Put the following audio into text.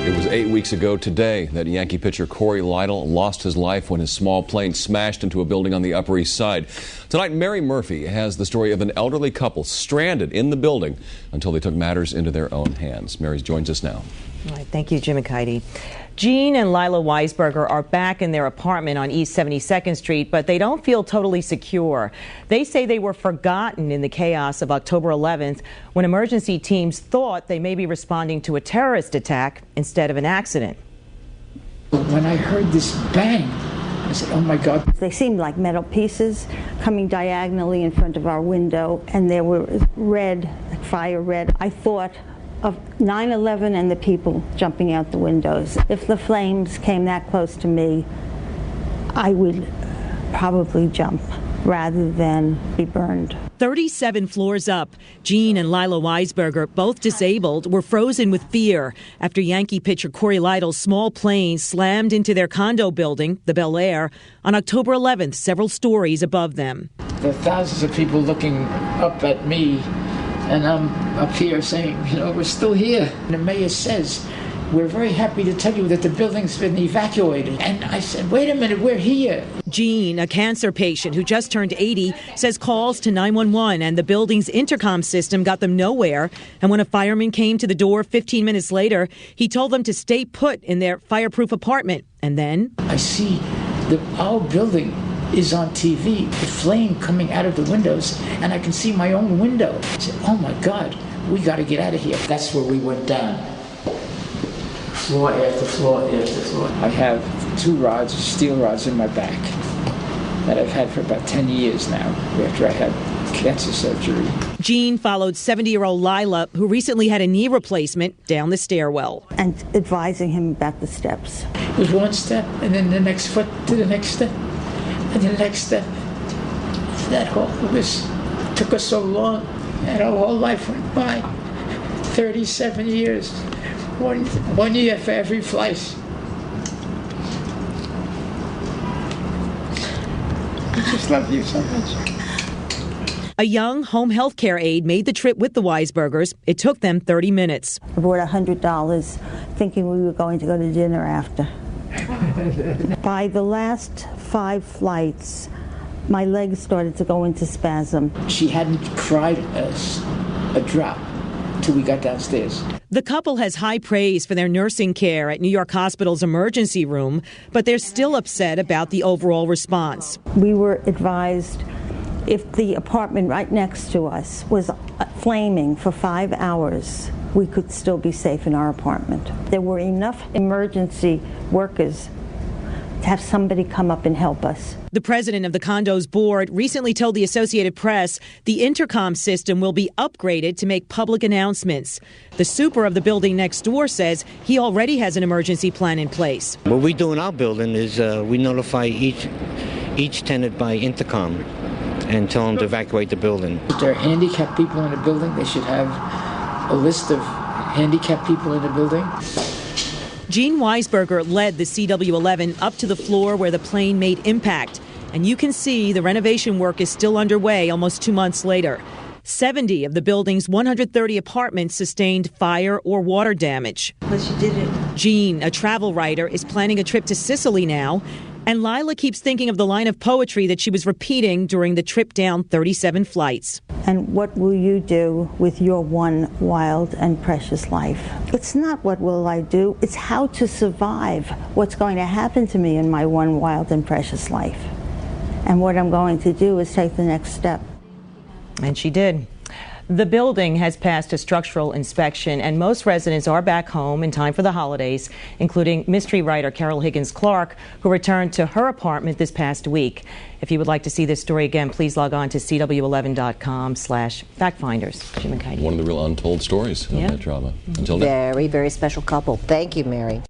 It was 8 weeks ago today that Yankee pitcher Cory Lidle lost his life when his small plane smashed into a building on the Upper East Side. Tonight, Mary Murphy has the story of an elderly couple stranded in the building until they took matters into their own hands. Mary joins us now. All right, thank you, Jim and Heidi. Jean and Lila Weisberger are back in their apartment on East 72nd Street, but they don't feel totally secure. They say they were forgotten in the chaos of October 11th when emergency teams thought they may be responding to a terrorist attack instead of an accident. When I heard this bang, I said, oh my God. They seemed like metal pieces coming diagonally in front of our window, and they were red, like fire red. I thought of 9/11 and the people jumping out the windows. If the flames came that close to me, I would probably jump rather than be burned. 37 floors up, Jean and Lila Weisberger, both disabled, were frozen with fear after Yankee pitcher Cory Lidle's small plane slammed into their condo building, the Belaire, on October 11th, several stories above them. There are thousands of people looking up at me, and I'm up here saying, you know, we're still here. And the mayor says, we're very happy to tell you that the building's been evacuated. And I said, wait a minute, we're here. Jean, a cancer patient who just turned 80, says calls to 911 and the building's intercom system got them nowhere. And when a fireman came to the door 15 minutes later, he told them to stay put in their fireproof apartment. And then I see our building is on TV, the flame coming out of the windows, and I can see my own window. I said, oh my God, we got to get out of here. That's where we went down. Floor after floor after floor. I have 2 rods, steel rods in my back that I've had for about 10 years now after I had cancer surgery. Jean followed 70-year-old Lila, who recently had a knee replacement, down the stairwell. And advising him about the steps. It was one step, and then the next foot to the next step, and the next step. That whole, took us so long, and our whole life went by. 37 years. One year for every flight. I just love you so much. A young home health care aide made the trip with the Weisbergers. It took them 30 minutes. I brought $100 thinking we were going to go to dinner after. By the last 5 flights, my legs started to go into spasm. She hadn't cried a drop till we got downstairs. The couple has high praise for their nursing care at New York Hospital's emergency room, but they're still upset about the overall response. We were advised if the apartment right next to us was flaming for 5 hours, we could still be safe in our apartment. There were enough emergency workers to have somebody come up and help us. The president of the condo's board recently told the Associated Press the intercom system will be upgraded to make public announcements. The super of the building next door says he already has an emergency plan in place. What we do in our building is we notify each tenant by intercom and tell them to evacuate the building. If there are handicapped people in the building, they should have a list of handicapped people in the building. Jean Weisberger led the CW-11 up to the floor where the plane made impact. And you can see the renovation work is still underway almost 2 months later. 70 of the building's 130 apartments sustained fire or water damage. But she did it. Jean, a travel writer, is planning a trip to Sicily now. And Lila keeps thinking of the line of poetry that she was repeating during the trip down 37 flights. And what will you do with your one wild and precious life? It's not what will I do, it's how to survive what's going to happen to me in my one wild and precious life. And what I'm going to do is take the next step. And she did. The building has passed a structural inspection, and most residents are back home in time for the holidays, including mystery writer Carol Higgins Clark, who returned to her apartment this past week. If you would like to see this story again, please log on to cw11.com/factfinders. Jim and Heidi. One of the real untold stories of that drama. Until now. Very, very special couple. Thank you, Mary.